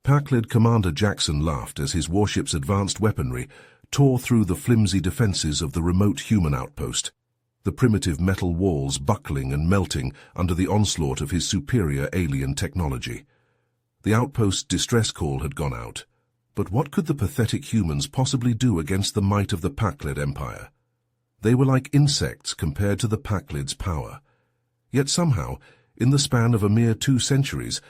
Pakled Commander Jackson laughed as his warship's advanced weaponry tore through the flimsy defenses of the remote human outpost, the primitive metal walls buckling and melting under the onslaught of his superior alien technology. The outpost's distress call had gone out, but what could the pathetic humans possibly do against the might of the Pakled Empire? They were like insects compared to the Pakled's power. Yet somehow, in the span of a mere 2 centuries,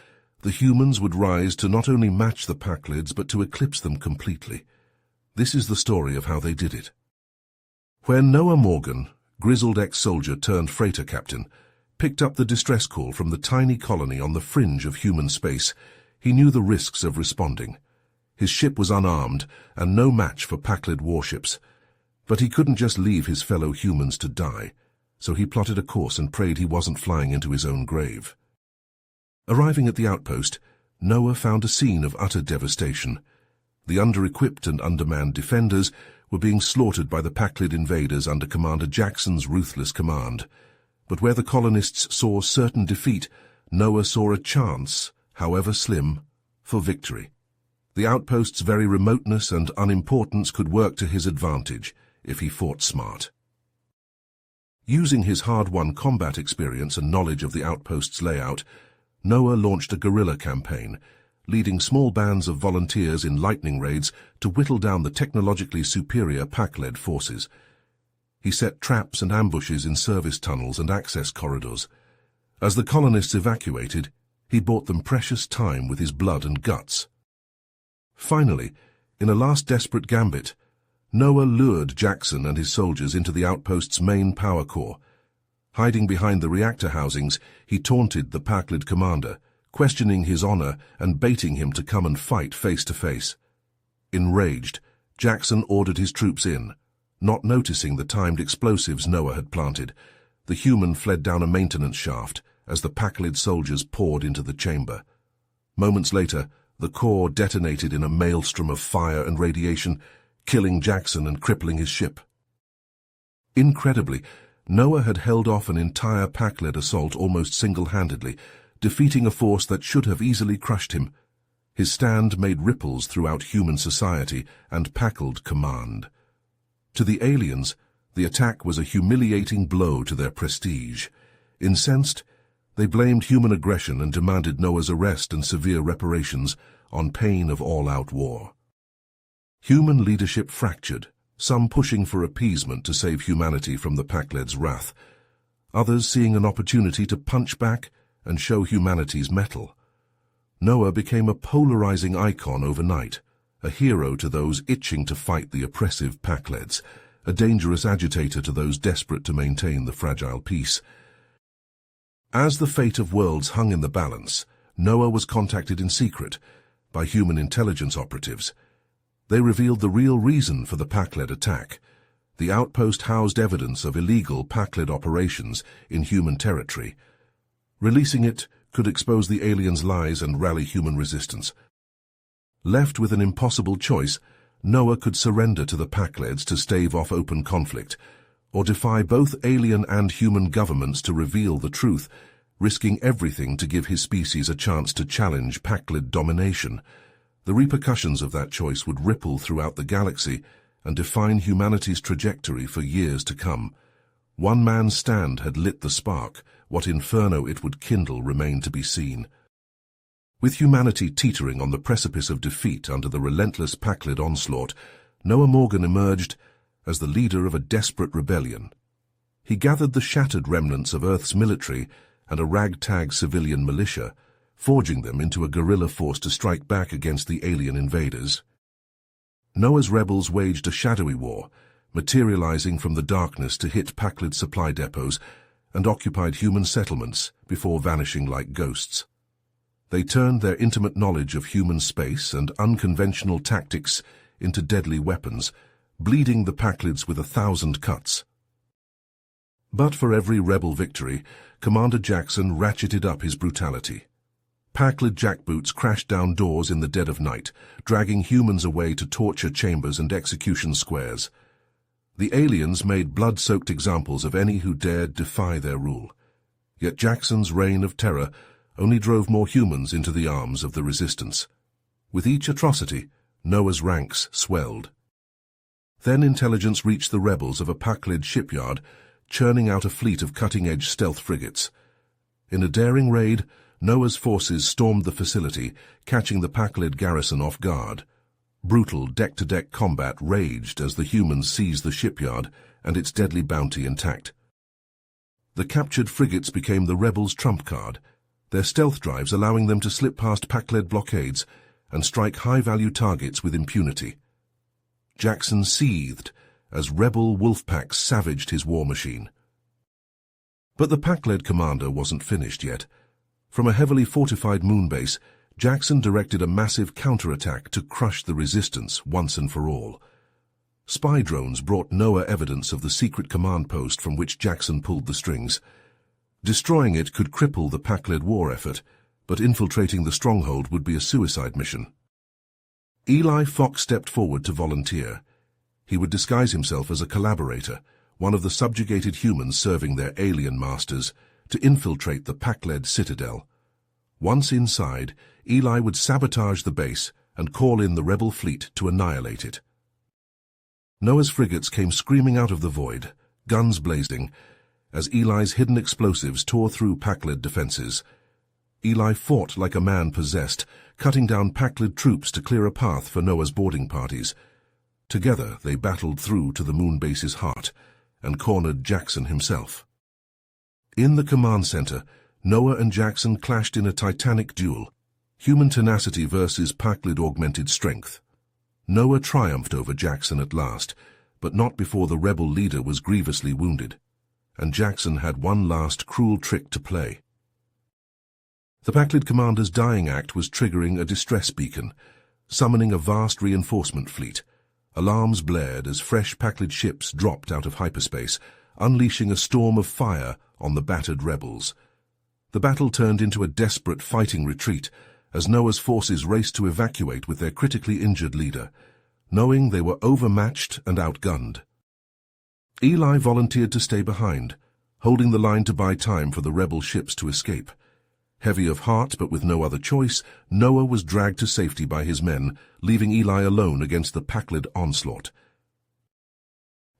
the humans would rise to not only match the Pakleds but to eclipse them completely. This is the story of how they did it. When Noah Morgan, grizzled ex-soldier turned freighter captain, picked up the distress call from the tiny colony on the fringe of human space, he knew the risks of responding. His ship was unarmed and no match for Pakled warships. But he couldn't just leave his fellow humans to die, so he plotted a course and prayed he wasn't flying into his own grave. Arriving at the outpost, Noah found a scene of utter devastation. The under-equipped and undermanned defenders were being slaughtered by the Pakled invaders under Commander Jackson's ruthless command. But where the colonists saw certain defeat, Noah saw a chance, however slim, for victory. The outpost's very remoteness and unimportance could work to his advantage if he fought smart. Using his hard-won combat experience and knowledge of the outpost's layout, Noah launched a guerrilla campaign, leading small bands of volunteers in lightning raids to whittle down the technologically superior Pakled forces. He set traps and ambushes in service tunnels and access corridors. As the colonists evacuated, he bought them precious time with his blood and guts. Finally, in a last desperate gambit, Noah lured Jackson and his soldiers into the outpost's main power core. Hiding behind the reactor housings, he taunted the Pakled commander, questioning his honor and baiting him to come and fight face to face. Enraged, Jackson ordered his troops in. Not noticing the timed explosives Noah had planted, the human fled down a maintenance shaft as the Pakled soldiers poured into the chamber. Moments later, the core detonated in a maelstrom of fire and radiation, killing Jackson and crippling his ship. Incredibly, Noah had held off an entire Pakled assault almost single-handedly, defeating a force that should have easily crushed him. His stand made ripples throughout human society and Pakled command. To the aliens, the attack was a humiliating blow to their prestige. Incensed, they blamed human aggression and demanded Noah's arrest and severe reparations on pain of all-out war. Human leadership fractured, some pushing for appeasement to save humanity from the Pakled's wrath, others seeing an opportunity to punch back and show humanity's mettle. Noah became a polarizing icon overnight, a hero to those itching to fight the oppressive Pakleds, a dangerous agitator to those desperate to maintain the fragile peace. As the fate of worlds hung in the balance, Noah was contacted in secret by human intelligence operatives. They revealed the real reason for the Pakled attack. The outpost housed evidence of illegal Pakled operations in human territory. Releasing it could expose the aliens' lies and rally human resistance. Left with an impossible choice, Noah could surrender to the Pakleds to stave off open conflict, or defy both alien and human governments to reveal the truth, risking everything to give his species a chance to challenge Pakled domination. The repercussions of that choice would ripple throughout the galaxy and define humanity's trajectory for years to come. One man's stand had lit the spark. What inferno it would kindle remained to be seen. With humanity teetering on the precipice of defeat under the relentless Pakled onslaught, Noah Morgan emerged as the leader of a desperate rebellion. He gathered the shattered remnants of Earth's military and a ragtag civilian militia, forging them into a guerrilla force to strike back against the alien invaders. Noah's rebels waged a shadowy war, materializing from the darkness to hit Pakled supply depots and occupied human settlements before vanishing like ghosts. They turned their intimate knowledge of human space and unconventional tactics into deadly weapons, bleeding the Pakleds with 1,000 cuts. But for every rebel victory, Commander Jackson ratcheted up his brutality. Pakled jackboots crashed down doors in the dead of night, dragging humans away to torture chambers and execution squares. The aliens made blood-soaked examples of any who dared defy their rule. Yet Jackson's reign of terror only drove more humans into the arms of the resistance. With each atrocity, Noah's ranks swelled. Then intelligence reached the rebels of a Pakled shipyard, churning out a fleet of cutting-edge stealth frigates. In a daring raid, Noah's forces stormed the facility, catching the Pakled garrison off guard. Brutal deck-to-deck combat raged as the humans seized the shipyard and its deadly bounty intact. The captured frigates became the rebels' trump card, their stealth drives allowing them to slip past Pakled blockades and strike high-value targets with impunity. Jackson seethed as rebel wolf packs savaged his war machine. But the Pakled commander wasn't finished yet. From a heavily fortified moonbase, Jackson directed a massive counterattack to crush the resistance once and for all. Spy drones brought Noah evidence of the secret command post from which Jackson pulled the strings. Destroying it could cripple the Pakled war effort, but infiltrating the stronghold would be a suicide mission. Eli Fox stepped forward to volunteer. He would disguise himself as a collaborator, one of the subjugated humans serving their alien masters, to infiltrate the Pakled citadel. Once inside, Eli would sabotage the base and call in the rebel fleet to annihilate it. Noah's frigates came screaming out of the void, guns blazing, as Eli's hidden explosives tore through Pakled defenses. Eli fought like a man possessed, cutting down Pakled troops to clear a path for Noah's boarding parties. Together they battled through to the moonbase's heart and cornered Jackson himself. In the command center, Noah and Jackson clashed in a titanic duel, human tenacity versus Pakled augmented strength. Noah triumphed over Jackson at last, but not before the rebel leader was grievously wounded, and Jackson had one last cruel trick to play. The Pakled commander's dying act was triggering a distress beacon, summoning a vast reinforcement fleet. Alarms blared as fresh Pakled ships dropped out of hyperspace, unleashing a storm of fire on the battered rebels. The battle turned into a desperate fighting retreat as Noah's forces raced to evacuate with their critically injured leader, knowing they were overmatched and outgunned. Eli volunteered to stay behind, holding the line to buy time for the rebel ships to escape. Heavy of heart but with no other choice, Noah was dragged to safety by his men, leaving Eli alone against the Pakled onslaught.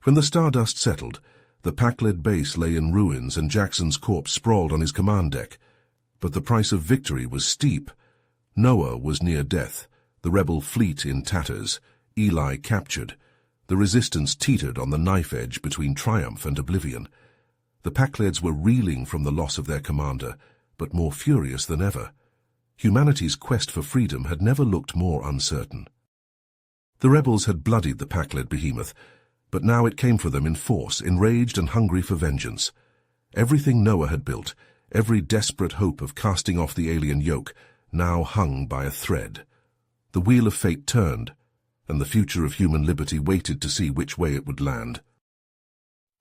When the stardust settled, the Pakled base lay in ruins and Jackson's corpse sprawled on his command deck. But the price of victory was steep. Noah was near death, the rebel fleet in tatters, Eli captured. The resistance teetered on the knife edge between triumph and oblivion. The Pakleds were reeling from the loss of their commander, but more furious than ever. Humanity's quest for freedom had never looked more uncertain. The rebels had bloodied the Pakled behemoth, but now it came for them in force, enraged and hungry for vengeance. Everything Noah had built, every desperate hope of casting off the alien yoke, now hung by a thread. The wheel of fate turned, and the future of human liberty waited to see which way it would land.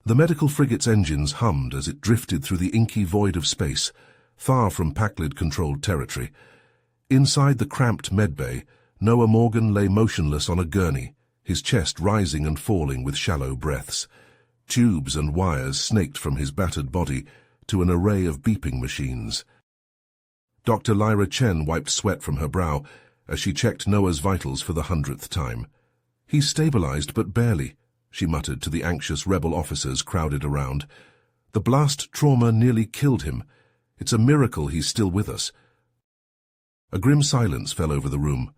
The medical frigate's engines hummed as it drifted through the inky void of space, far from Pakled-controlled territory. Inside the cramped medbay, Noah Morgan lay motionless on a gurney, his chest rising and falling with shallow breaths. Tubes and wires snaked from his battered body to an array of beeping machines. Dr. Lyra Chen wiped sweat from her brow as she checked Noah's vitals for the 100th time. "He's stabilized, but barely," she muttered to the anxious rebel officers crowded around. "The blast trauma nearly killed him. It's a miracle he's still with us." A grim silence fell over the room.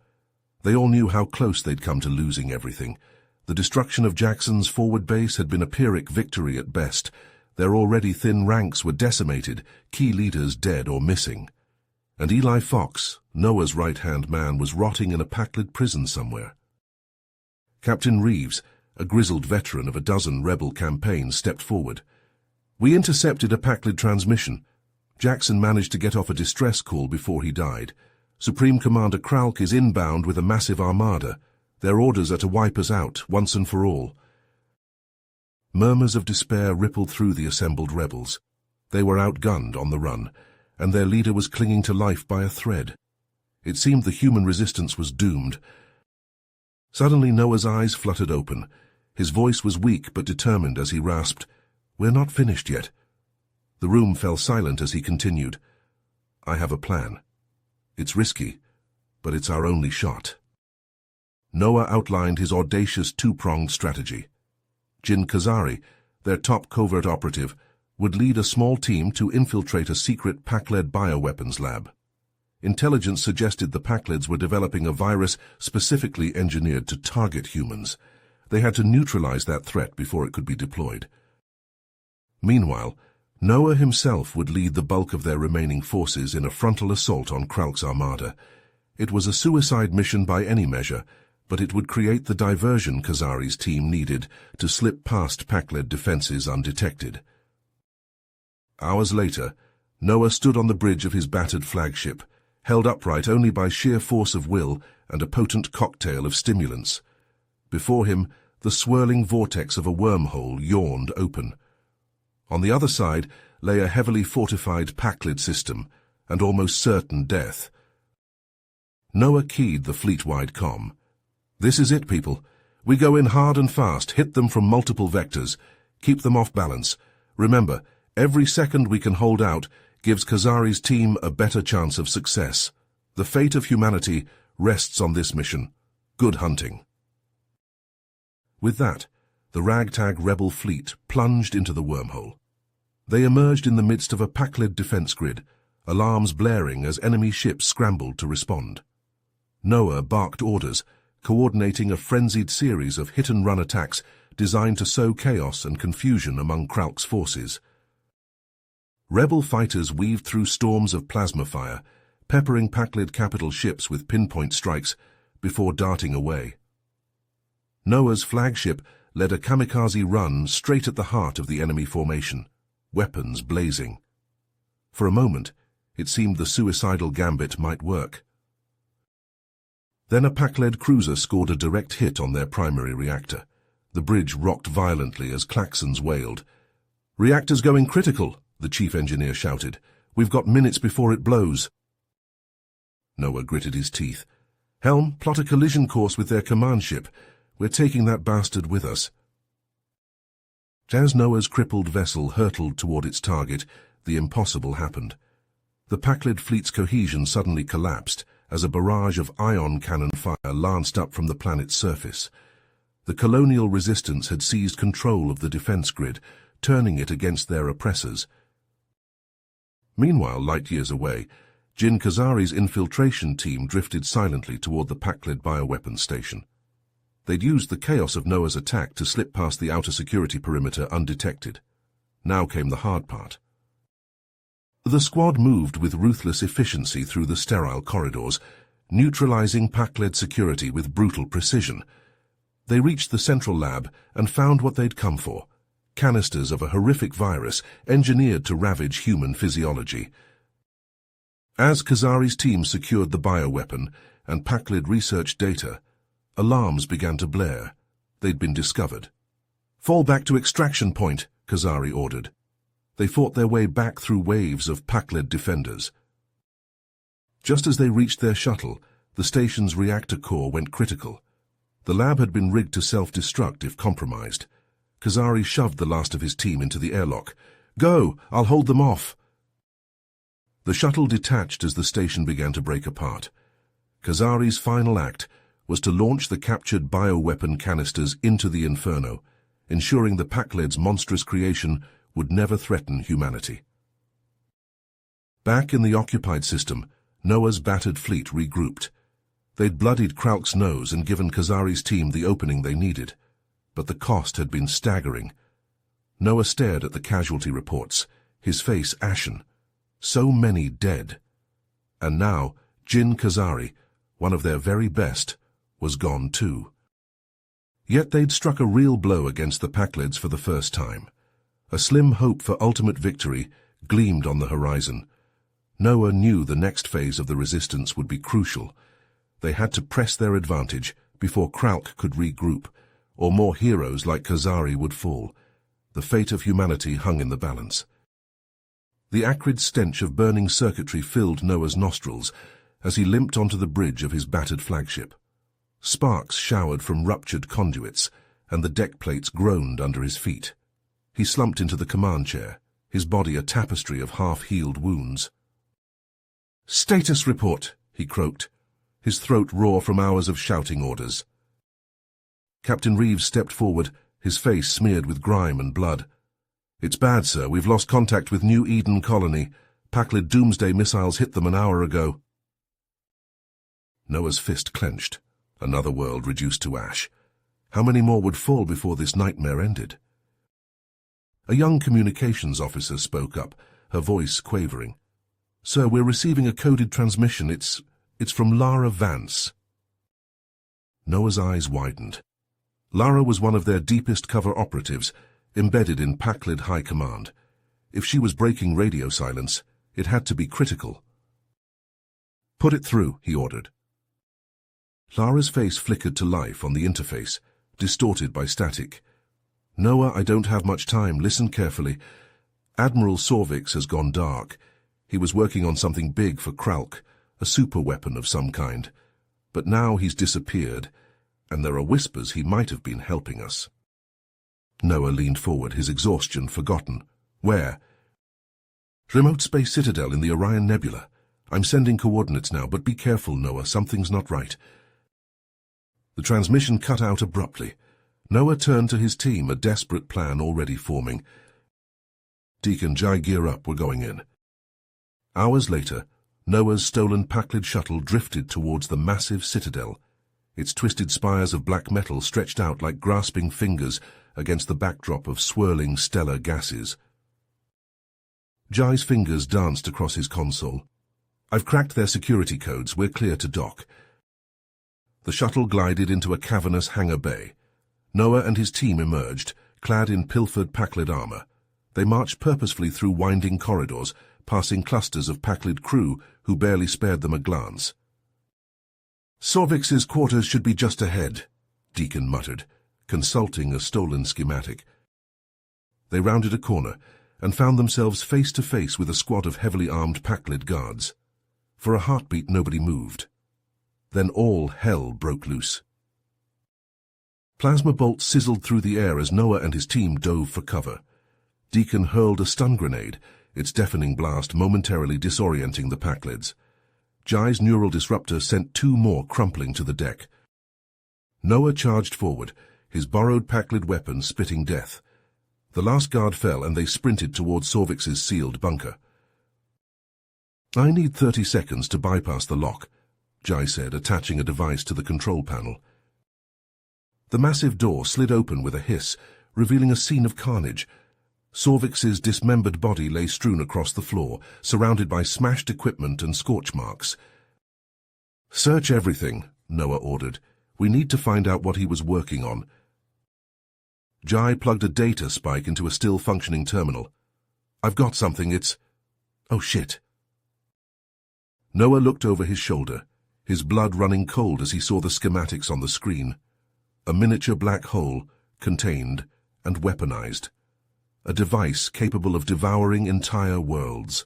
They all knew how close they'd come to losing everything. The destruction of Jackson's forward base had been a Pyrrhic victory at best. Their already thin ranks were decimated, key leaders dead or missing. And Eli Fox, Noah's right-hand man, was rotting in a Pakled prison somewhere. Captain Reeves, a grizzled veteran of a dozen rebel campaigns, stepped forward. "We intercepted a Pakled transmission. Jackson managed to get off a distress call before he died. Supreme Commander Kralk is inbound with a massive armada. Their orders are to wipe us out, once and for all." Murmurs of despair rippled through the assembled rebels. They were outgunned on the run, and their leader was clinging to life by a thread. It seemed the human resistance was doomed. Suddenly Noah's eyes fluttered open. His voice was weak but determined as he rasped, "We're not finished yet." The room fell silent as he continued, "I have a plan. It's risky, but it's our only shot. Noah outlined his audacious two-pronged strategy. Jin Kazari, their top covert operative, would lead a small team to infiltrate a secret Pac-led bioweapons lab. Intelligence suggested the Pac-leds were developing a virus specifically engineered to target humans. They had to neutralize that threat before it could be deployed. Meanwhile, Noah himself would lead the bulk of their remaining forces in a frontal assault on Kralk's armada. It was a suicide mission by any measure, but it would create the diversion Kazari's team needed to slip past Pac-led defenses undetected. Hours later, Noah stood on the bridge of his battered flagship, held upright only by sheer force of will and a potent cocktail of stimulants. Before him, the swirling vortex of a wormhole yawned open. On the other side lay a heavily fortified Pac-led system, and almost certain death. Noah keyed the fleet-wide comm. "This is it, people. We go in hard and fast, hit them from multiple vectors, keep them off balance. Remember, every second we can hold out gives Kazari's team a better chance of success. The fate of humanity rests on this mission. Good hunting." With that, the ragtag rebel fleet plunged into the wormhole. They emerged in the midst of a Pac-led defense grid, alarms blaring as enemy ships scrambled to respond. Noah barked orders, coordinating a frenzied series of hit-and-run attacks designed to sow chaos and confusion among Kralk's forces. Rebel fighters weaved through storms of plasma fire, peppering Pac-led capital ships with pinpoint strikes before darting away. Noah's flagship led a kamikaze run straight at the heart of the enemy formation, weapons blazing. For a moment, it seemed the suicidal gambit might work. Then a Pac-led cruiser scored a direct hit on their primary reactor. The bridge rocked violently as klaxons wailed. "Reactor's going critical," the chief engineer shouted. "We've got minutes before it blows." Noah gritted his teeth. "Helm, plot a collision course with their command ship. We're taking that bastard with us." As Noah's crippled vessel hurtled toward its target, the impossible happened. The Pac-led fleet's cohesion suddenly collapsed as a barrage of ion cannon fire lanced up from the planet's surface. The colonial resistance had seized control of the defense grid, turning it against their oppressors. Meanwhile, light years away, Jin Kazari's infiltration team drifted silently toward the Pac-led bioweapons station. They'd used the chaos of Noah's attack to slip past the outer security perimeter undetected. Now came the hard part. The squad moved with ruthless efficiency through the sterile corridors, neutralizing Pac-led security with brutal precision. They reached the central lab and found what they'd come for: canisters of a horrific virus engineered to ravage human physiology. As Kazari's team secured the bioweapon and Pac-led research data, alarms began to blare. They'd been discovered. "Fall back to extraction point," Kazari ordered. They fought their way back through waves of Pac-led defenders. Just as they reached their shuttle, the station's reactor core went critical. The lab had been rigged to self-destruct if compromised. Kazari shoved the last of his team into the airlock. "Go! I'll hold them off!" The shuttle detached as the station began to break apart. Kazari's final act was to launch the captured bioweapon canisters into the inferno, ensuring the Pac-led's monstrous creation would never threaten humanity. Back in the occupied system, Noah's battered fleet regrouped. They'd bloodied Kralk's nose and given Kazari's team the opening they needed, but the cost had been staggering. Noah stared at the casualty reports, his face ashen. So many dead. And now, Jin Kazari, one of their very best, was gone too. Yet they'd struck a real blow against the Pac-leds for the first time. A slim hope for ultimate victory gleamed on the horizon. Noah knew the next phase of the resistance would be crucial. They had to press their advantage before Kralk could regroup, or more heroes like Kazari would fall. The fate of humanity hung in the balance. The acrid stench of burning circuitry filled Noah's nostrils as he limped onto the bridge of his battered flagship. Sparks showered from ruptured conduits, and the deck plates groaned under his feet. He slumped into the command chair, his body a tapestry of half-healed wounds. "Status report," he croaked. his throat raw from hours of shouting orders. Captain Reeves stepped forward, his face smeared with grime and blood. "It's bad, sir. We've lost contact with New Eden Colony. Pakled doomsday missiles hit them an hour ago." Noah's fist clenched. Another world reduced to ash. How many more would fall before this nightmare ended? A young communications officer spoke up, her voice quavering. "Sir, we're receiving a coded transmission. It's from Lara Vance." Noah's eyes widened. Lara was one of their deepest cover operatives, embedded in Pakled High Command. If she was breaking radio silence, it had to be critical. "Put it through," he ordered. Lara's face flickered to life on the interface, distorted by static. "Noah, I don't have much time. Listen carefully. Admiral Sorvix has gone dark. He was working on something big for Kralk, a super weapon of some kind. But now he's disappeared, and there are whispers he might have been helping us." Noah leaned forward, his exhaustion forgotten. "Where?" "Remote Space Citadel in the Orion Nebula. I'm sending coordinates now, but be careful, Noah. Something's not right." The transmission cut out abruptly. Noah turned to his team, a desperate plan already forming. "Deacon, Jai, gear up. We're going in." Hours later, Noah's stolen Pakled shuttle drifted towards the massive citadel. Its twisted spires of black metal stretched out like grasping fingers against the backdrop of swirling stellar gases. Jai's fingers danced across his console. "I've cracked their security codes. We're clear to dock." The shuttle glided into a cavernous hangar bay. Noah and his team emerged, clad in pilfered Pakled armor. They marched purposefully through winding corridors, passing clusters of Pakled crew who barely spared them a glance. "Sorvix's quarters should be just ahead," Deacon muttered, consulting a stolen schematic. They rounded a corner and found themselves face to face with a squad of heavily armed Pakled guards. For a heartbeat, nobody moved. Then all hell broke loose. Plasma bolts sizzled through the air as Noah and his team dove for cover. Deacon hurled a stun grenade, its deafening blast momentarily disorienting the Pakleds. Jai's neural disruptor sent two more crumpling to the deck. Noah charged forward, his borrowed Pakled weapon spitting death. The last guard fell and they sprinted towards Sorvix's sealed bunker. "I need 30 seconds to bypass the lock," Jai said, attaching a device to the control panel. The massive door slid open with a hiss, revealing a scene of carnage. Sorvix's dismembered body lay strewn across the floor, surrounded by smashed equipment and scorch marks. "Search everything," Noah ordered. "We need to find out what he was working on." Jai plugged a data spike into a still-functioning terminal. "I've got something. It's... Oh, shit." Noah looked over his shoulder, his blood running cold as he saw the schematics on the screen. A miniature black hole, contained and weaponized. A device capable of devouring entire worlds.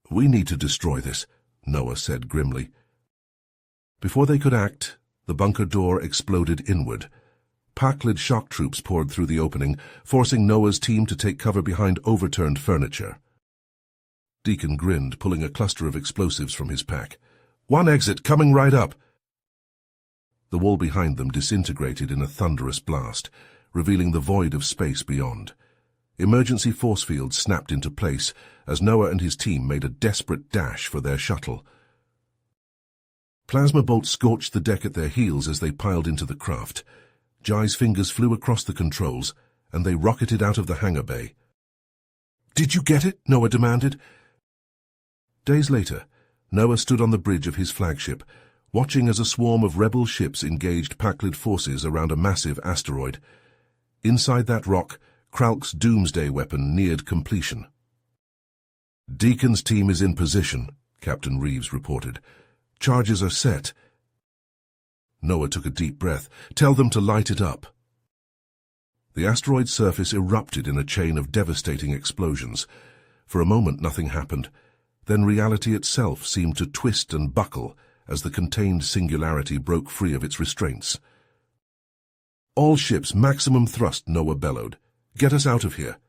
"We need to destroy this," Noah said grimly. Before they could act, the bunker door exploded inward. Pakled shock troops poured through the opening, forcing Noah's team to take cover behind overturned furniture. Deacon grinned, pulling a cluster of explosives from his pack. "One exit, coming right up." The wall behind them disintegrated in a thunderous blast, revealing the void of space beyond. Emergency force fields snapped into place as Noah and his team made a desperate dash for their shuttle. Plasma bolts scorched the deck at their heels as they piled into the craft. Jai's fingers flew across the controls, and they rocketed out of the hangar bay. "Did you get it?" Noah demanded. Days later, Noah stood on the bridge of his flagship, watching as a swarm of rebel ships engaged Pakled forces around a massive asteroid. Inside that rock, Kralk's doomsday weapon neared completion. "Deacon's team is in position," Captain Reeves reported. "Charges are set." Noah took a deep breath. "Tell them to light it up." The asteroid's surface erupted in a chain of devastating explosions. For a moment nothing happened. Then reality itself seemed to twist and buckle as the contained singularity broke free of its restraints. "All ships, maximum thrust," Noah bellowed. "Get us out of here."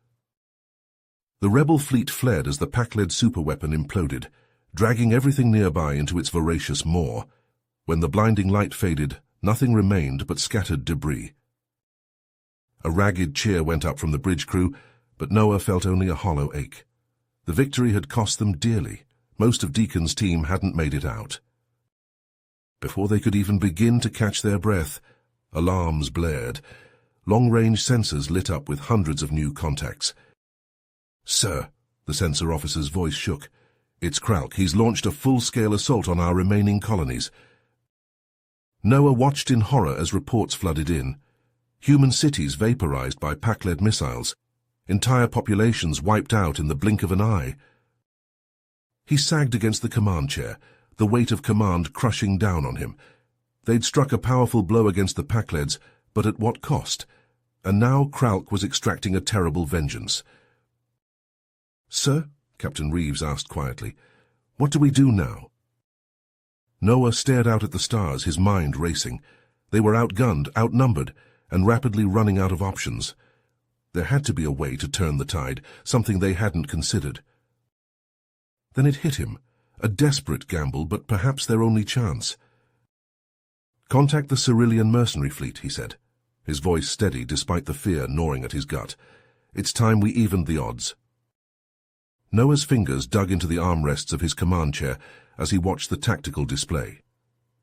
The rebel fleet fled as the Pakled superweapon imploded. dragging everything nearby into its voracious maw. When the blinding light faded, nothing remained but scattered debris. A ragged cheer went up from the bridge crew, but Noah felt only a hollow ache. The victory had cost them dearly. Most of Deacon's team hadn't made it out. Before they could even begin to catch their breath, alarms blared. Long-range sensors lit up with hundreds of new contacts. "Sir," the sensor officer's voice shook. "It's Kralk. He's launched a full-scale assault on our remaining colonies." Noah watched in horror as reports flooded in. Human cities vaporized by Pac-led missiles. Entire populations wiped out in the blink of an eye. He sagged against the command chair, the weight of command crushing down on him. They'd struck a powerful blow against the Pac-leds, but at what cost? And now Kralk was extracting a terrible vengeance. "Sir?" Captain Reeves asked quietly. "What do we do now?" Noah stared out at the stars, his mind racing. They were outgunned, outnumbered, and rapidly running out of options. There had to be a way to turn the tide, something they hadn't considered. Then it hit him, a desperate gamble, but perhaps their only chance. "Contact the Cerulean mercenary fleet," he said, his voice steady despite the fear gnawing at his gut. "It's time we evened the odds." Noah's fingers dug into the armrests of his command chair as he watched the tactical display.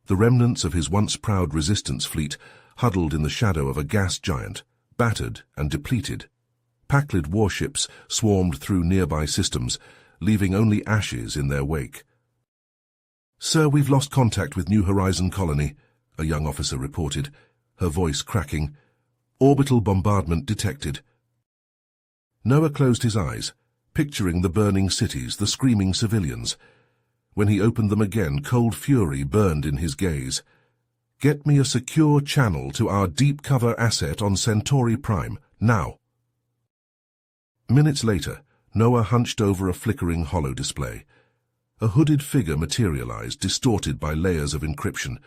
The remnants of his once proud resistance fleet huddled in the shadow of a gas giant, battered and depleted. Pac-led warships swarmed through nearby systems, leaving only ashes in their wake. "Sir, we've lost contact with New Horizon Colony," a young officer reported, her voice cracking. "Orbital bombardment detected." Noah closed his eyes, picturing the burning cities, the screaming civilians. When he opened them again, cold fury burned in his gaze. "Get me a secure channel to our deep cover asset on Centauri Prime, now." Minutes later, Noah hunched over a flickering holo display. A hooded figure materialized, distorted by layers of encryption.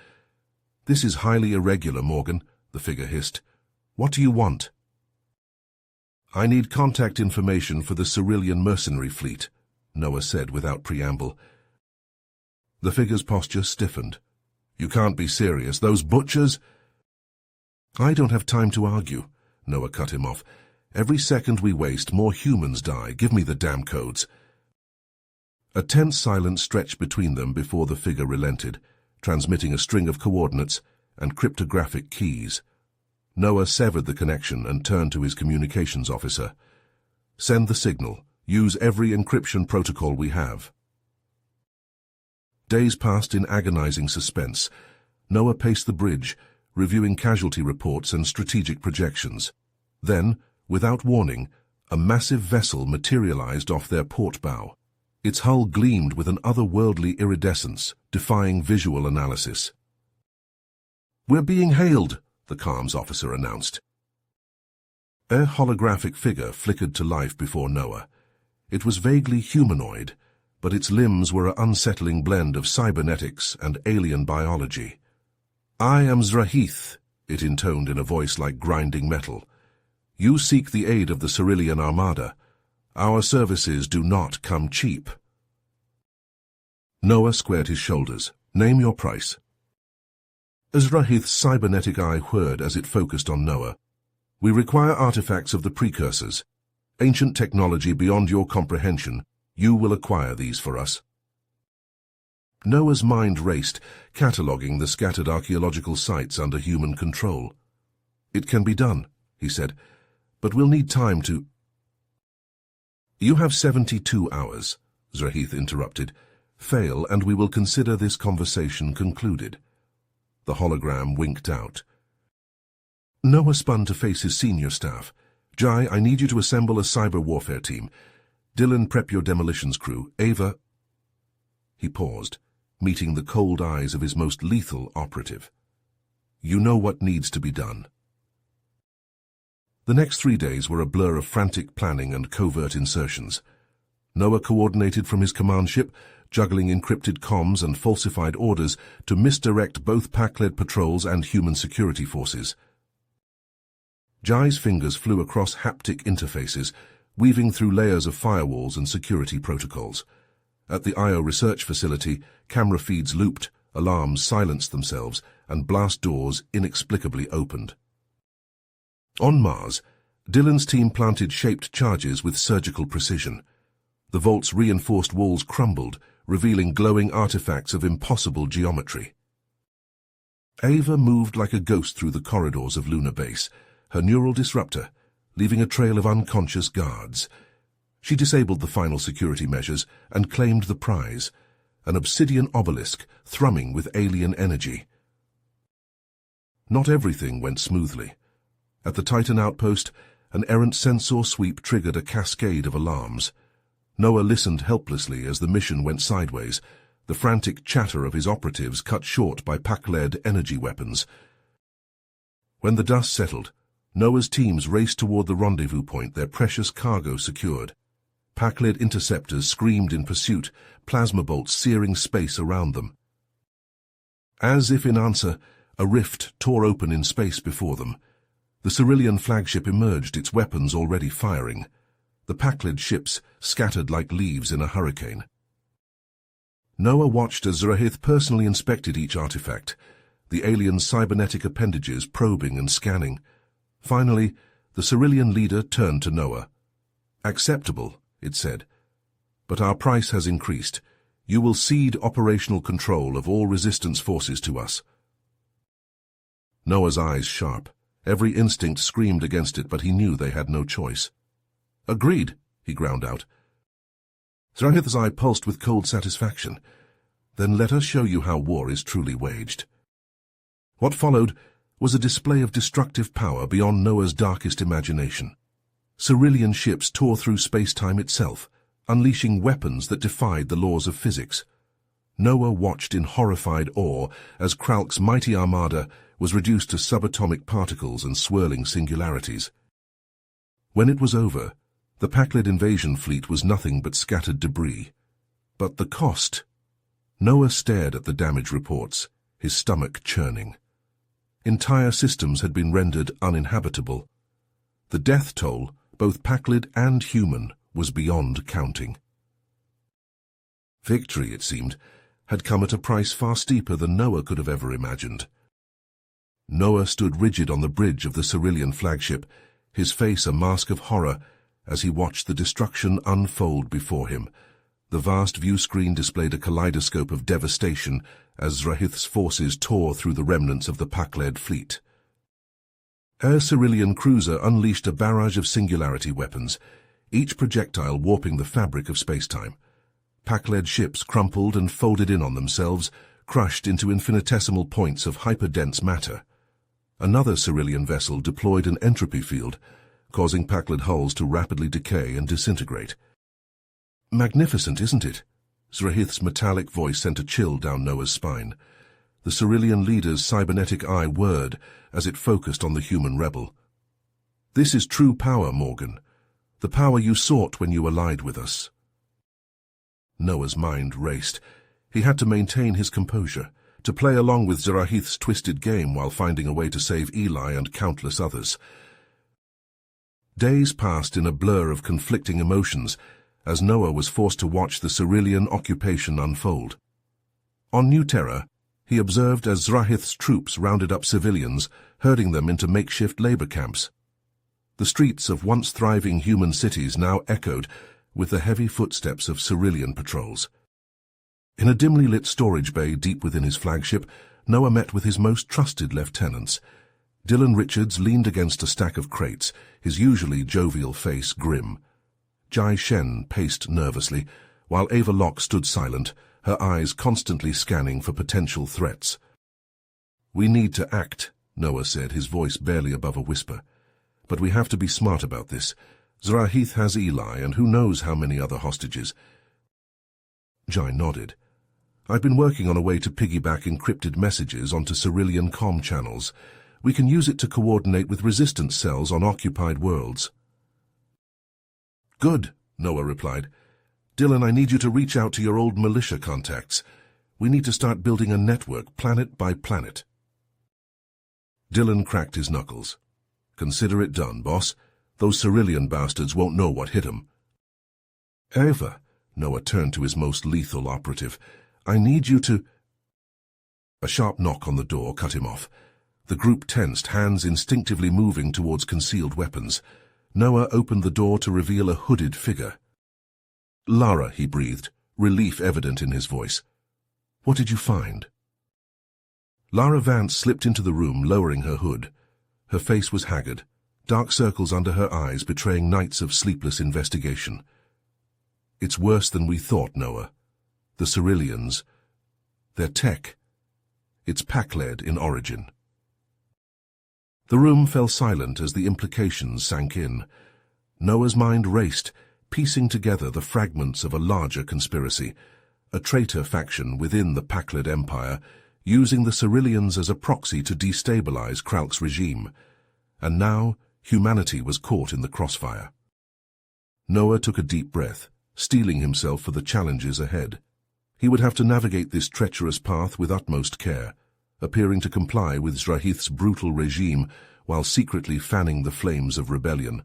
"This is highly irregular, Morgan," the figure hissed. "What do you want?" "I need contact information for the Cerulean mercenary fleet," Noah said without preamble. The figure's posture stiffened. "You can't be serious. Those butchers—" "I don't have time to argue," Noah cut him off. "Every second we waste, more humans die. Give me the damn codes." A tense silence stretched between them before the figure relented, transmitting a string of coordinates and cryptographic keys. Noah severed the connection and turned to his communications officer. "Send the signal. Use every encryption protocol we have." Days passed in agonizing suspense. Noah paced the bridge, reviewing casualty reports and strategic projections. Then, without warning, a massive vessel materialized off their port bow. Its hull gleamed with an otherworldly iridescence, defying visual analysis. "We're being hailed," the comms officer announced. A holographic figure flickered to life before Noah. It was vaguely humanoid, but its limbs were an unsettling blend of cybernetics and alien biology. "I am Zrahith," it intoned in a voice like grinding metal. "You seek the aid of the Cerulean Armada. Our services do not come cheap." Noah squared his shoulders. "Name your price." Zrahith's cybernetic eye whirred as it focused on Noah. "We require artifacts of the precursors. Ancient technology beyond your comprehension. You will acquire these for us." Noah's mind raced, cataloguing the scattered archaeological sites under human control. "It can be done," he said, "but we'll need time to—" "You have 72 hours, Zrahith interrupted. "Fail, and we will consider this conversation concluded." The hologram winked out. Noah spun to face his senior staff. "Jai, I need you to assemble a cyber warfare team. Dylan, prep your demolitions crew. Ava—" He paused, meeting the cold eyes of his most lethal operative. "You know what needs to be done." The next 3 days were a blur of frantic planning and covert insertions. Noah coordinated from his command ship, juggling encrypted comms and falsified orders to misdirect both Pac-led patrols and human security forces. Jai's fingers flew across haptic interfaces, weaving through layers of firewalls and security protocols. At the IO research facility, camera feeds looped, alarms silenced themselves, and blast doors inexplicably opened. On Mars, Dylan's team planted shaped charges with surgical precision. The vault's reinforced walls crumbled, revealing glowing artifacts of impossible geometry. Ava moved like a ghost through the corridors of Lunar Base, her neural disruptor, leaving a trail of unconscious guards. She disabled the final security measures and claimed the prize, an obsidian obelisk thrumming with alien energy. Not everything went smoothly. At the Titan outpost, an errant sensor sweep triggered a cascade of alarms. Noah listened helplessly as the mission went sideways, the frantic chatter of his operatives cut short by Pac-led energy weapons. When the dust settled, Noah's teams raced toward the rendezvous point, their precious cargo secured. Pac-led interceptors screamed in pursuit, plasma bolts searing space around them. As if in answer, a rift tore open in space before them. The Cerulean flagship emerged, its weapons already firing. The Pac-led ships scattered like leaves in a hurricane. Noah watched as Zerahith personally inspected each artifact, the alien's cybernetic appendages probing and scanning. Finally, the Cerulean leader turned to Noah. "Acceptable," it said, "but our price has increased. You will cede operational control of all resistance forces to us." Noah's eyes sharp. Every instinct screamed against it, but he knew they had no choice. "Agreed," he ground out. Zerahith's eye pulsed with cold satisfaction. "Then let us show you how war is truly waged." What followed was a display of destructive power beyond Noah's darkest imagination. Cerulean ships tore through space-time itself, unleashing weapons that defied the laws of physics. Noah watched in horrified awe as Kralk's mighty armada was reduced to subatomic particles and swirling singularities. When it was over, the Pac-led invasion fleet was nothing but scattered debris. But the cost? Noah stared at the damage reports, his stomach churning. Entire systems had been rendered uninhabitable. The death toll, both Pac-led and human, was beyond counting. Victory, it seemed, had come at a price far steeper than Noah could have ever imagined. Noah stood rigid on the bridge of the Cerulean flagship, his face a mask of horror as he watched the destruction unfold before him. The vast view screen displayed a kaleidoscope of devastation as Zerahith's forces tore through the remnants of the Pac-led fleet. Air Cerulean cruiser unleashed a barrage of singularity weapons, each projectile warping the fabric of spacetime. Pac-led ships crumpled and folded in on themselves, crushed into infinitesimal points of hyperdense matter. Another Cerulean vessel deployed an entropy field, causing Pac-led hulls to rapidly decay and disintegrate. "Magnificent, isn't it?" Zerahith's metallic voice sent a chill down Noah's spine. The Cerulean leader's cybernetic eye whirred as it focused on the human rebel. "This is true power, Morgan. The power you sought when you allied with us." Noah's mind raced. He had to maintain his composure, to play along with Zerahith's twisted game while finding a way to save Eli and countless others. Days passed in a blur of conflicting emotions as Noah was forced to watch the Cerulean occupation unfold. On New Terra, he observed as Zerahith's troops rounded up civilians, herding them into makeshift labor camps. The streets of once thriving human cities now echoed with the heavy footsteps of Cerulean patrols. In a dimly lit storage bay deep within his flagship, Noah met with his most trusted lieutenants. Dylan Richards leaned against a stack of crates, his usually jovial face grim. Jai Shen paced nervously, while Ava Locke stood silent, her eyes constantly scanning for potential threats. "We need to act," Noah said, his voice barely above a whisper. "But we have to be smart about this. Zerahith has Eli, and who knows how many other hostages." Jai nodded. "I've been working on a way to piggyback encrypted messages onto Cerulean comm channels. We can use it to coordinate with resistance cells on occupied worlds." "Good," Noah replied. "Dylan, I need you to reach out to your old militia contacts. We need to start building a network, planet by planet." Dylan cracked his knuckles. "Consider it done, boss. Those Cerulean bastards won't know what hit 'em." "Ava, Noah turned to his most lethal operative. "I need you to—" A sharp knock on the door cut him off. The group tensed, hands instinctively moving towards concealed weapons. Noah opened the door to reveal a hooded figure. "Lara," he breathed, relief evident in his voice. "What did you find?" Lara Vance slipped into the room, lowering her hood. Her face was haggard, dark circles under her eyes betraying nights of sleepless investigation. "It's worse than we thought, Noah. The Ceruleans, their tech, it's Pac-led in origin." The room fell silent as the implications sank in. Noah's mind raced, piecing together the fragments of a larger conspiracy, a traitor faction within the Pac-led empire, using the Ceruleans as a proxy to destabilize Kralk's regime. And now, humanity was caught in the crossfire. Noah took a deep breath, steeling himself for the challenges ahead. He would have to navigate this treacherous path with utmost care, appearing to comply with Zrahith's brutal regime while secretly fanning the flames of rebellion,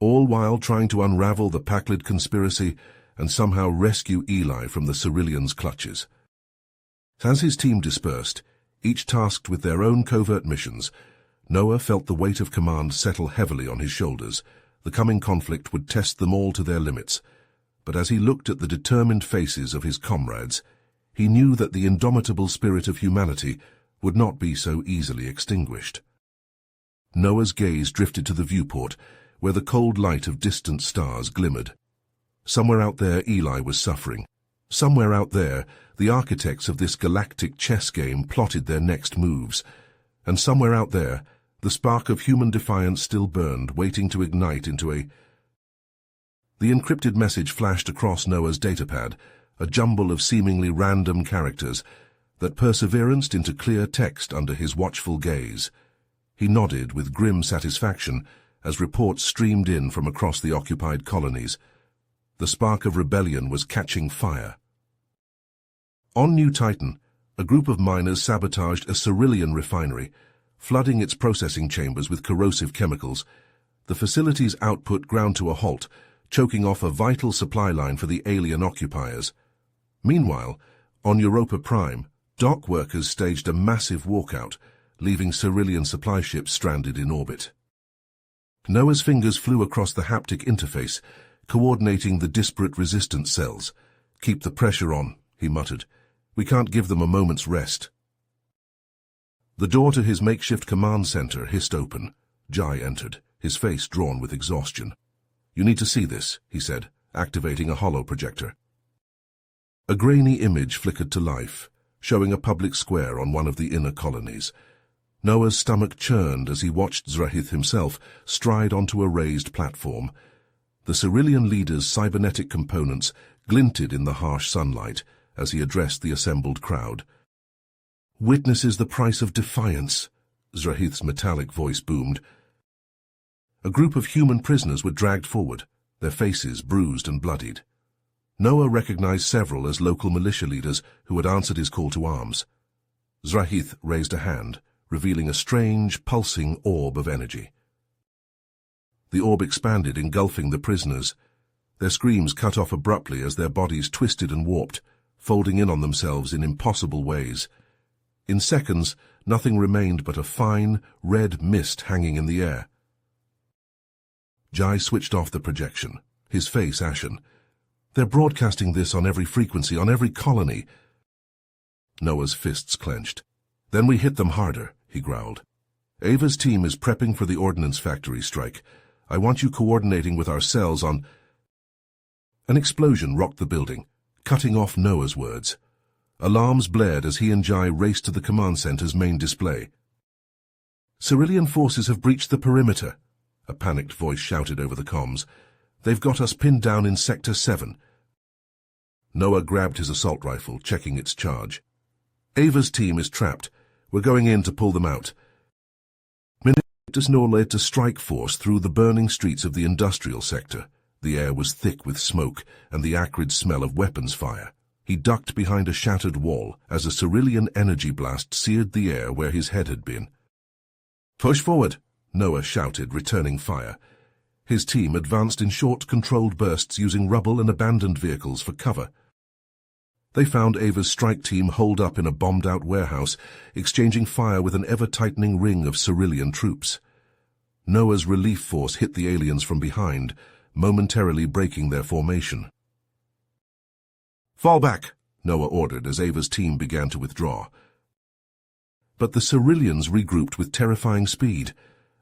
all while trying to unravel the Pac-led conspiracy and somehow rescue Eli from the Ceruleans' clutches. As his team dispersed, each tasked with their own covert missions, Noah felt the weight of command settle heavily on his shoulders. The coming conflict would test them all to their limits. But as he looked at the determined faces of his comrades, he knew that the indomitable spirit of humanity would not be so easily extinguished. Noah's gaze drifted to the viewport, where the cold light of distant stars glimmered. Somewhere out there, Eli was suffering. Somewhere out there, the architects of this galactic chess game plotted their next moves. And somewhere out there, the spark of human defiance still burned, waiting to ignite into a... The encrypted message flashed across Noah's datapad, a jumble of seemingly random characters that perseveranced into clear text under his watchful gaze. He nodded with grim satisfaction as reports streamed in from across the occupied colonies. The spark of rebellion was catching fire. On New Titan, a group of miners sabotaged a Cerulean refinery, flooding its processing chambers with corrosive chemicals. The facility's output ground to a halt, choking off a vital supply line for the alien occupiers. Meanwhile, on Europa Prime, dock workers staged a massive walkout, leaving Cerulean supply ships stranded in orbit. Noah's fingers flew across the haptic interface, coordinating the disparate resistance cells. "Keep the pressure on," he muttered. "We can't give them a moment's rest." The door to his makeshift command center hissed open. Jai entered, his face drawn with exhaustion. "You need to see this," he said, activating a holo projector. A grainy image flickered to life, showing a public square on one of the inner colonies. Noah's stomach churned as he watched Zrahith himself stride onto a raised platform. The Cerulean leader's cybernetic components glinted in the harsh sunlight as he addressed the assembled crowd. "Witness is the price of defiance," Zrahith's metallic voice boomed. A group of human prisoners were dragged forward, their faces bruised and bloodied. Noah recognized several as local militia leaders who had answered his call to arms. Zrahith raised a hand, revealing a strange, pulsing orb of energy. The orb expanded, engulfing the prisoners. Their screams cut off abruptly as their bodies twisted and warped, folding in on themselves in impossible ways. In seconds, nothing remained but a fine, red mist hanging in the air. Jai switched off the projection, his face ashen. "They're broadcasting this on every frequency, on every colony." Noah's fists clenched. "Then we hit them harder," he growled. "Ava's team is prepping for the ordnance factory strike. I want you coordinating with our cells on—" An explosion rocked the building, cutting off Noah's words. Alarms blared as he and Jai raced to the command center's main display. "Cerulean forces have breached the perimeter," a panicked voice shouted over the comms. "They've got us pinned down in Sector 7. Noah grabbed his assault rifle, checking its charge. "Ava's team is trapped. We're going in to pull them out." Minutus Noah led to strike force through the burning streets of the industrial sector. The air was thick with smoke and the acrid smell of weapons fire. He ducked behind a shattered wall as a Cerulean energy blast seared the air where his head had been. "Push forward," Noah shouted, returning fire. His team advanced in short, controlled bursts using rubble and abandoned vehicles for cover. They found Ava's strike team holed up in a bombed-out warehouse, exchanging fire with an ever-tightening ring of Cerulean troops. Noah's relief force hit the aliens from behind, momentarily breaking their formation. "Fall back," Noah ordered as Ava's team began to withdraw. But the Ceruleans regrouped with terrifying speed.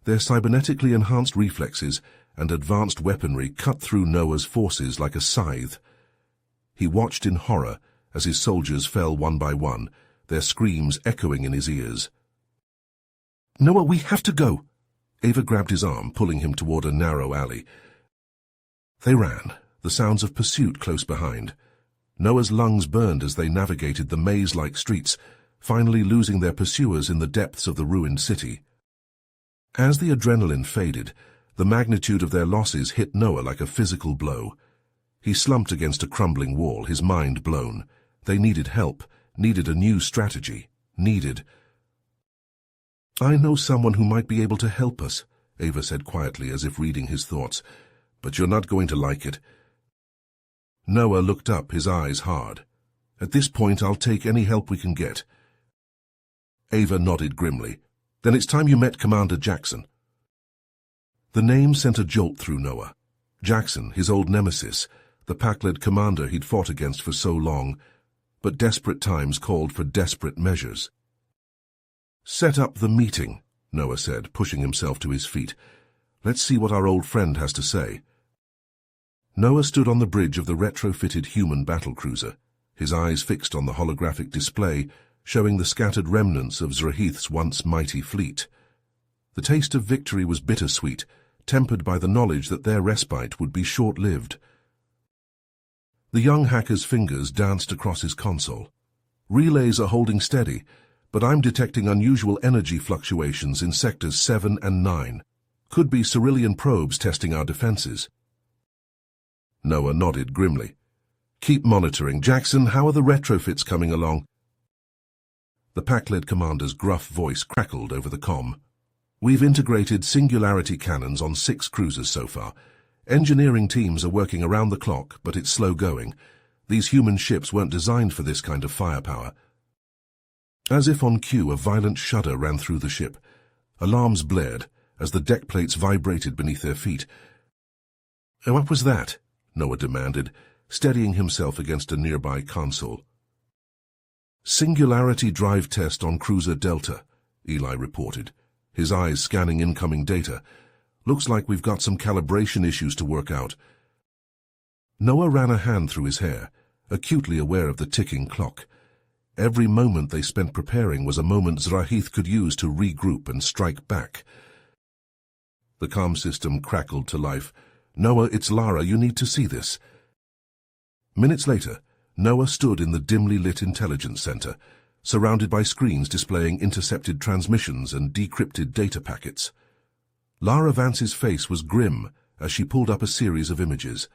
Their cybernetically enhanced reflexes and advanced weaponry cut through Noah's forces like a scythe. He watched in horror as his soldiers fell one by one, their screams echoing in his ears. "Noah, we have to go!" Ava grabbed his arm, pulling him toward a narrow alley. They ran, the sounds of pursuit close behind. Noah's lungs burned as they navigated the maze-like streets, finally losing their pursuers in the depths of the ruined city. As the adrenaline faded, the magnitude of their losses hit Noah like a physical blow. He slumped against a crumbling wall, his mind blown. They needed help, needed a new strategy, needed... "I know someone who might be able to help us," Ava said quietly as if reading his thoughts. "But you're not going to like it." Noah looked up, his eyes hard. "At this point, I'll take any help we can get." Ava nodded grimly. "Then it's time you met Commander Jackson." The name sent a jolt through Noah. Jackson, his old nemesis, the pack-led commander he'd fought against for so long, but desperate times called for desperate measures. "Set up the meeting," Noah said, pushing himself to his feet. "Let's see what our old friend has to say." Noah stood on the bridge of the retrofitted human battlecruiser, his eyes fixed on the holographic display, showing the scattered remnants of Zrahith's once mighty fleet. The taste of victory was bittersweet, tempered by the knowledge that their respite would be short-lived. The young hacker's fingers danced across his console. "Relays are holding steady, but I'm detecting unusual energy fluctuations in sectors 7 and 9. Could be Cerulean probes testing our defenses." Noah nodded grimly. "Keep monitoring. Jackson, how are the retrofits coming along?" The pack-led commander's gruff voice crackled over the comm. "We've integrated singularity cannons on 6 cruisers so far. Engineering teams are working around the clock, but it's slow going. These human ships weren't designed for this kind of firepower." As if on cue, a violent shudder ran through the ship. Alarms blared as the deck plates vibrated beneath their feet. "What was that?" Noah demanded, steadying himself against a nearby console. "Singularity drive test on Cruiser Delta," Eli reported, his eyes scanning incoming data. "Looks like we've got some calibration issues to work out." Noah ran a hand through his hair, acutely aware of the ticking clock. Every moment they spent preparing was a moment Zrahith could use to regroup and strike back. The comm system crackled to life. "Noah, it's Lara. You need to see this." Minutes later, Noah stood in the dimly lit intelligence center, surrounded by screens displaying intercepted transmissions and decrypted data packets. Lara Vance's face was grim as she pulled up a series of images.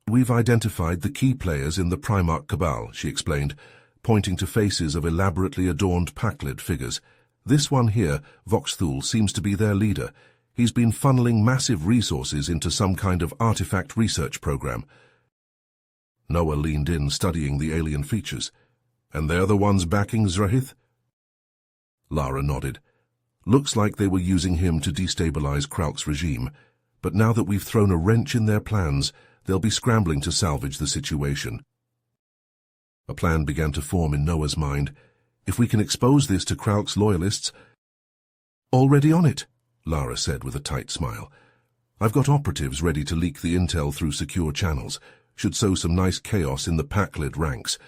"We've identified the key players in the Primarch Cabal," she explained, pointing to faces of elaborately adorned pack-led figures. "This one here, Voxthul, seems to be their leader. He's been funneling massive resources into some kind of artifact research program." Noah leaned in, studying the alien features. "And they're the ones backing Zrahith?" Lara nodded. "Looks like they were using him to destabilize Krauk's regime, but now that we've thrown a wrench in their plans, they'll be scrambling to salvage the situation." A plan began to form in Noah's mind. "If we can expose this to Krauk's loyalists—" "Already on it," Lara said with a tight smile. "I've got operatives ready to leak the intel through secure channels. Should sow some nice chaos in the pack-led ranks."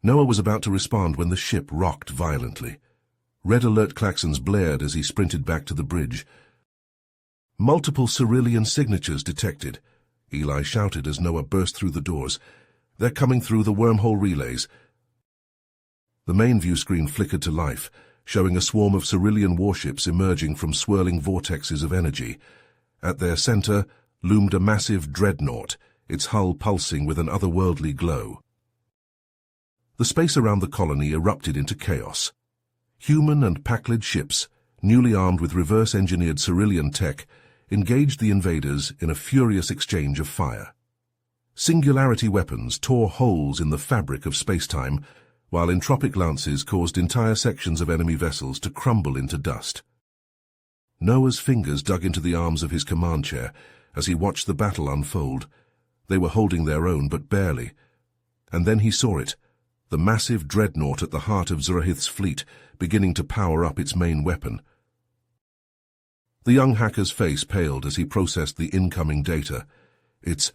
Noah was about to respond when the ship rocked violently. Red alert klaxons blared as he sprinted back to the bridge. "Multiple Cerulean signatures detected," Eli shouted as Noah burst through the doors. "They're coming through the wormhole relays." The main view screen flickered to life, showing a swarm of Cerulean warships emerging from swirling vortexes of energy. At their center loomed a massive dreadnought, its hull pulsing with an otherworldly glow. The space around the colony erupted into chaos. Human and pack-led ships, newly armed with reverse-engineered Cerulean tech, engaged the invaders in a furious exchange of fire. Singularity weapons tore holes in the fabric of space-time, while entropic lances caused entire sections of enemy vessels to crumble into dust. Noah's fingers dug into the arms of his command chair as he watched the battle unfold. They were holding their own, but barely. And then he saw it, the massive dreadnought at the heart of Zurahith's fleet, beginning to power up its main weapon. The young hacker's face paled as he processed the incoming data. It's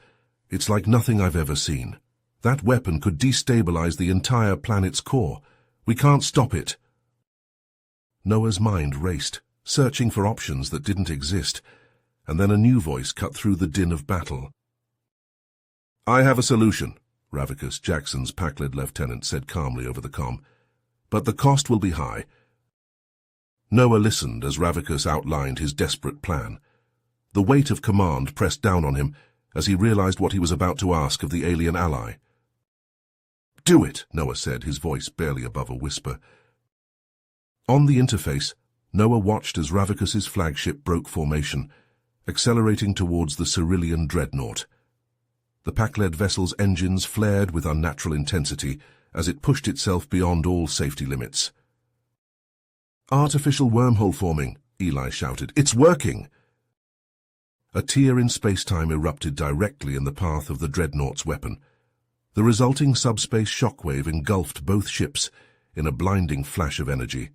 like nothing I've ever seen. That weapon could destabilize the entire planet's core. We can't stop it. Noah's mind raced, searching for options that didn't exist, and then a new voice cut through the din of battle. "I have a solution," Ravicus, Jackson's pack-led lieutenant, said calmly over the comm. "But the cost will be high." Noah listened as Ravicus outlined his desperate plan. The weight of command pressed down on him as he realized what he was about to ask of the alien ally. "Do it," Noah said, his voice barely above a whisper. On the interface, Noah watched as Ravicus's flagship broke formation, accelerating towards the Cerulean dreadnought. The pack-led vessel's engines flared with unnatural intensity as it pushed itself beyond all safety limits. "Artificial wormhole forming," Eli shouted. "It's working!" A tear in space-time erupted directly in the path of the dreadnought's weapon. The resulting subspace shockwave engulfed both ships in a blinding flash of energy.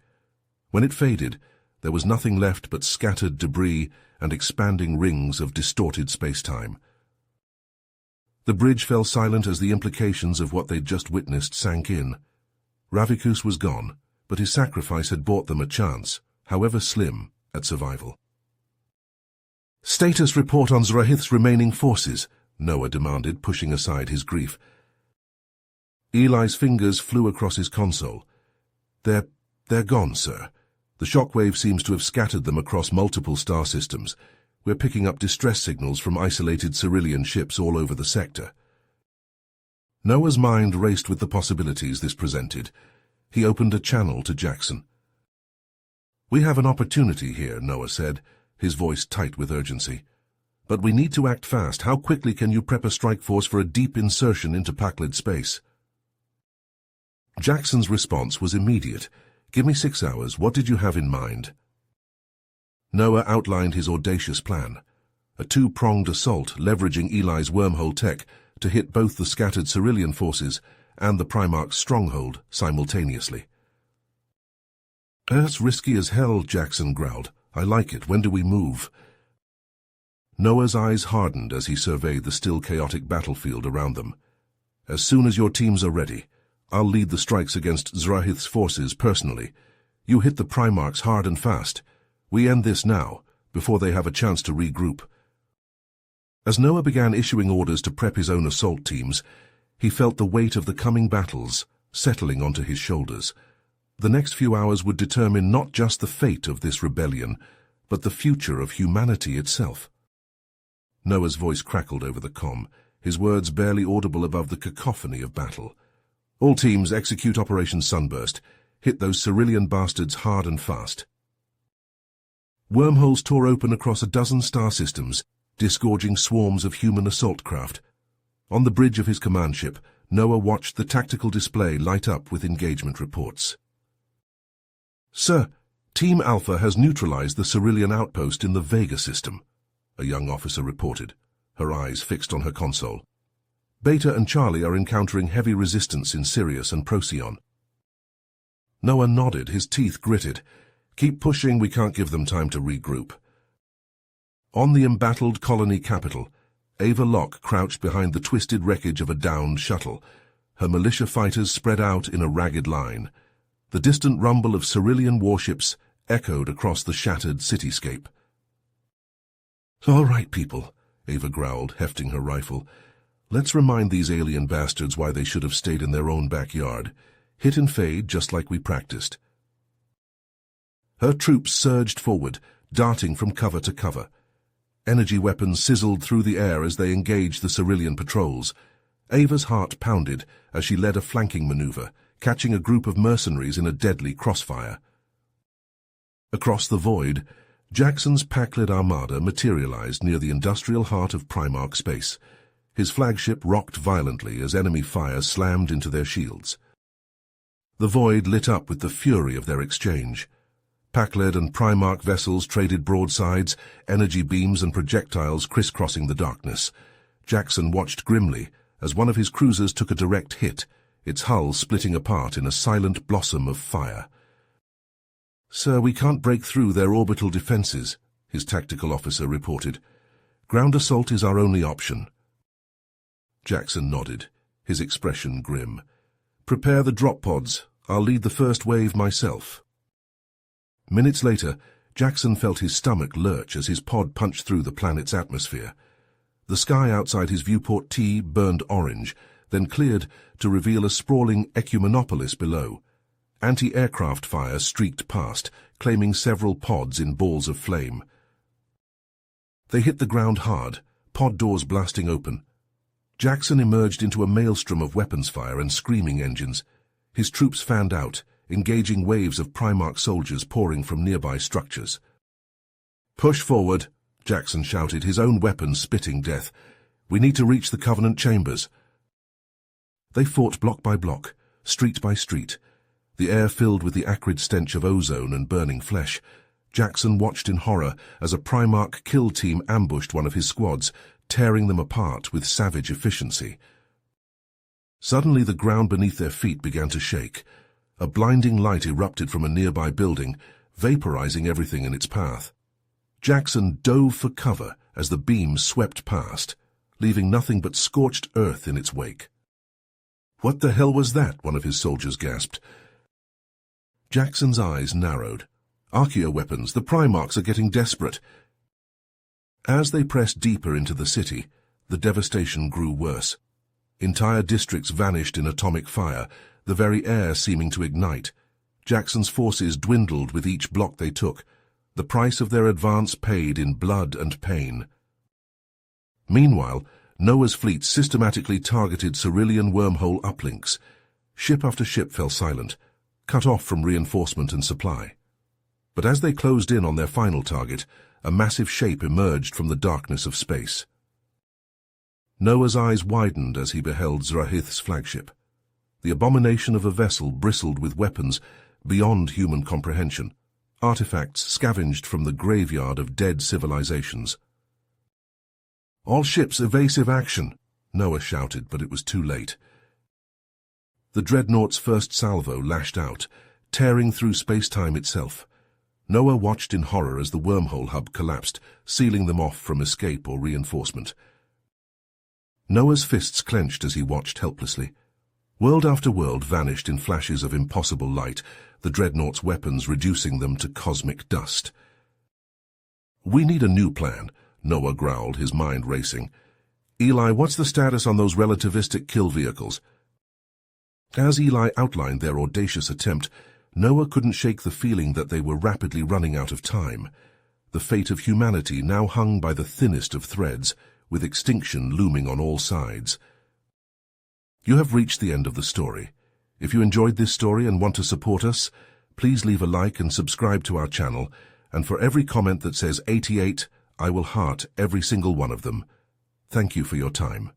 When it faded, there was nothing left but scattered debris and expanding rings of distorted space-time. The bridge fell silent as the implications of what they'd just witnessed sank in. Ravicus was gone, but his sacrifice had bought them a chance, however slim, at survival. "Status report on Zurahith's remaining forces," Noah demanded, pushing aside his grief. Eli's fingers flew across his console. They're gone, sir. The shockwave seems to have scattered them across multiple star systems. We're picking up distress signals from isolated Cerulean ships all over the sector." Noah's mind raced with the possibilities this presented. He opened a channel to Jackson. "We have an opportunity here," Noah said, his voice tight with urgency. "But we need to act fast. How quickly can you prep a strike force for a deep insertion into pack-led space?" Jackson's response was immediate. "Give me 6 hours. What did you have in mind?" Noah outlined his audacious plan, a two-pronged assault leveraging Eli's wormhole tech to hit both the scattered Cerulean forces and the Primarch's stronghold simultaneously. "That's risky as hell," Jackson growled. "I like it. When do we move?" Noah's eyes hardened as he surveyed the still chaotic battlefield around them. "As soon as your teams are ready, I'll lead the strikes against Zurahith's forces personally. You hit the Primarchs hard and fast. We end this now, before they have a chance to regroup." As Noah began issuing orders to prep his own assault teams, he felt the weight of the coming battles settling onto his shoulders. The next few hours would determine not just the fate of this rebellion, but the future of humanity itself. Noah's voice crackled over the comm, his words barely audible above the cacophony of battle. "All teams execute Operation Sunburst. Hit those Cerulean bastards hard and fast." Wormholes tore open across a dozen star systems, disgorging swarms of human assault craft. On the bridge of his command ship, Noah watched the tactical display light up with engagement reports. "Sir, Team Alpha has neutralized the Cerulean outpost in the Vega system," a young officer reported, her eyes fixed on her console. "Beta and Charlie are encountering heavy resistance in Sirius and Procyon." Noah nodded, his teeth gritted. "Keep pushing, we can't give them time to regroup." On the embattled colony capital, Ava Locke crouched behind the twisted wreckage of a downed shuttle, her militia fighters spread out in a ragged line. The distant rumble of Cerulean warships echoed across the shattered cityscape. "All right, people," Ava growled, hefting her rifle. "Let's remind these alien bastards why they should have stayed in their own backyard. Hit and fade just like we practiced." Her troops surged forward, darting from cover to cover. Energy weapons sizzled through the air as they engaged the Cerulean patrols. Ava's heart pounded as she led a flanking maneuver, catching a group of mercenaries in a deadly crossfire. Across the void, Jackson's Pack-led armada materialized near the industrial heart of Primarch space. His flagship rocked violently as enemy fire slammed into their shields. The void lit up with the fury of their exchange. Pack-led and Primarch vessels traded broadsides, energy beams and projectiles crisscrossing the darkness. Jackson watched grimly as one of his cruisers took a direct hit, its hull splitting apart in a silent blossom of fire. "Sir, we can't break through their orbital defenses," his tactical officer reported. "Ground assault is our only option." Jackson nodded, his expression grim. "Prepare the drop pods. I'll lead the first wave myself." Minutes later, Jackson felt his stomach lurch as his pod punched through the planet's atmosphere. The sky outside his viewport T burned orange, then cleared to reveal a sprawling ecumenopolis below. Anti-aircraft fire streaked past, claiming several pods in balls of flame. They hit the ground hard, pod doors blasting open. Jackson emerged into a maelstrom of weapons fire and screaming engines. His troops fanned out, engaging waves of Primarch soldiers pouring from nearby structures. "Push forward," Jackson shouted, his own weapons spitting death. "We need to reach the Covenant chambers." They fought block by block, street by street, the air filled with the acrid stench of ozone and burning flesh. Jackson watched in horror as a Primarch kill team ambushed one of his squads, tearing them apart with savage efficiency. Suddenly the ground beneath their feet began to shake. A blinding light erupted from a nearby building, vaporizing everything in its path. Jackson dove for cover as the beam swept past, leaving nothing but scorched earth in its wake. "What the hell was that?" one of his soldiers gasped. Jackson's eyes narrowed. "Archaeo weapons, the Primarchs are getting desperate." As they pressed deeper into the city, the devastation grew worse. Entire districts vanished in atomic fire, the very air seeming to ignite. Jackson's forces dwindled with each block they took, the price of their advance paid in blood and pain. Meanwhile, Noah's fleet systematically targeted Cerulean wormhole uplinks. Ship after ship fell silent, cut off from reinforcement and supply. But as they closed in on their final target, a massive shape emerged from the darkness of space. Noah's eyes widened as he beheld Zrahith's flagship. The abomination of a vessel bristled with weapons beyond human comprehension, artifacts scavenged from the graveyard of dead civilizations. "All ships evasive action," Noah shouted, but it was too late. The dreadnought's first salvo lashed out, tearing through space-time itself. Noah watched in horror as the wormhole hub collapsed, sealing them off from escape or reinforcement. Noah's fists clenched as he watched helplessly. World after world vanished in flashes of impossible light, the dreadnought's weapons reducing them to cosmic dust. "We need a new plan," Noah growled, his mind racing. "Eli, what's the status on those relativistic kill vehicles?" As Eli outlined their audacious attempt, Noah couldn't shake the feeling that they were rapidly running out of time. The fate of humanity now hung by the thinnest of threads, with extinction looming on all sides. You have reached the end of the story. If you enjoyed this story and want to support us, please leave a like and subscribe to our channel, and for every comment that says 88, I will heart every single one of them. Thank you for your time.